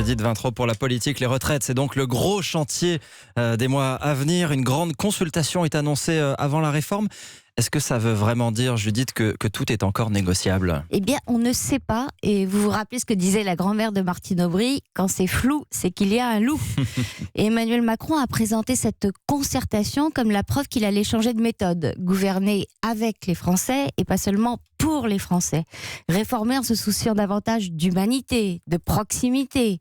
Judith Vintraud pour la politique. Les retraites, c'est donc le gros chantier des mois à venir. Une grande consultation est annoncée avant la réforme. Est-ce que ça veut vraiment dire, Judith, que tout est encore négociable ? Eh bien, on ne sait pas. Et vous vous rappelez ce que disait la grand-mère de Martine Aubry, quand c'est flou, c'est qu'il y a un loup. Et Emmanuel Macron a présenté cette concertation comme la preuve qu'il allait changer de méthode. Gouverner avec les Français et pas seulement pour les Français. Réformer en se souciant davantage d'humanité, de proximité.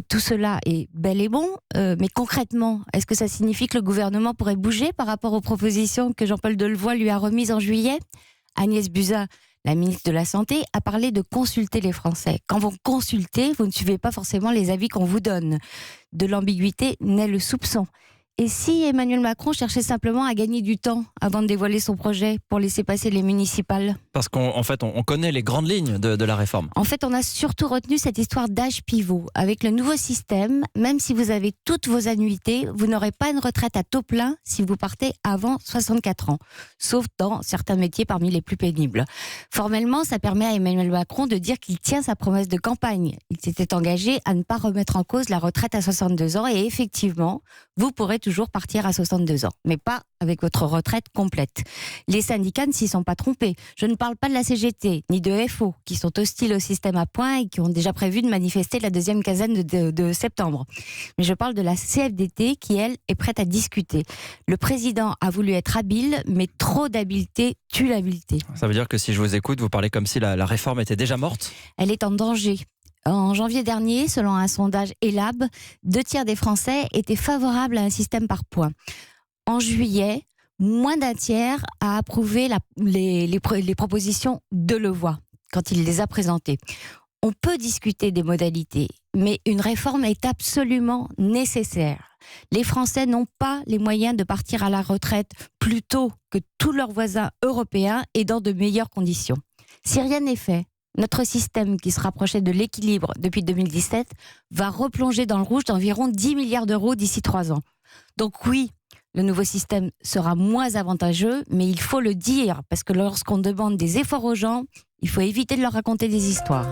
Tout cela est bel et bon, mais concrètement, est-ce que ça signifie que le gouvernement pourrait bouger par rapport aux propositions que Jean-Paul Delevoye lui a remises en juillet ? Agnès Buzyn, la ministre de la Santé, a parlé de consulter les Français. Quand vous consultez, vous ne suivez pas forcément les avis qu'on vous donne. De l'ambiguïté naît le soupçon. Et si Emmanuel Macron cherchait simplement à gagner du temps avant de dévoiler son projet pour laisser passer les municipales ? Parce qu'en fait, on connaît les grandes lignes de la réforme. En fait, on a surtout retenu cette histoire d'âge pivot. Avec le nouveau système, même si vous avez toutes vos annuités, vous n'aurez pas une retraite à taux plein si vous partez avant 64 ans. Sauf dans certains métiers parmi les plus pénibles. Formellement, ça permet à Emmanuel Macron de dire qu'il tient sa promesse de campagne. Il s'était engagé à ne pas remettre en cause la retraite à 62 ans. Et effectivement, vous pourrez toujours partir à 62 ans, mais pas avec votre retraite complète. Les syndicats ne s'y sont pas trompés. Je ne parle pas de la CGT, ni de FO, qui sont hostiles au système à points et qui ont déjà prévu de manifester la deuxième quinzaine de septembre. Mais je parle de la CFDT qui, elle, est prête à discuter. Le président a voulu être habile, mais trop d'habileté tue l'habileté. Ça veut dire que si je vous écoute, vous parlez comme si la réforme était déjà morte ? Elle est en danger. En janvier dernier, selon un sondage ELAB, 2/3 des Français étaient favorables à un système par points. En juillet, moins d'un tiers a approuvé les propositions de Delevoye quand il les a présentées. On peut discuter des modalités, mais une réforme est absolument nécessaire. Les Français n'ont pas les moyens de partir à la retraite plus tôt que tous leurs voisins européens et dans de meilleures conditions. Si rien n'est fait, notre système, qui se rapprochait de l'équilibre depuis 2017, va replonger dans le rouge d'environ 10 milliards d'euros d'ici 3 ans. Donc oui, le nouveau système sera moins avantageux, mais il faut le dire, parce que lorsqu'on demande des efforts aux gens, il faut éviter de leur raconter des histoires.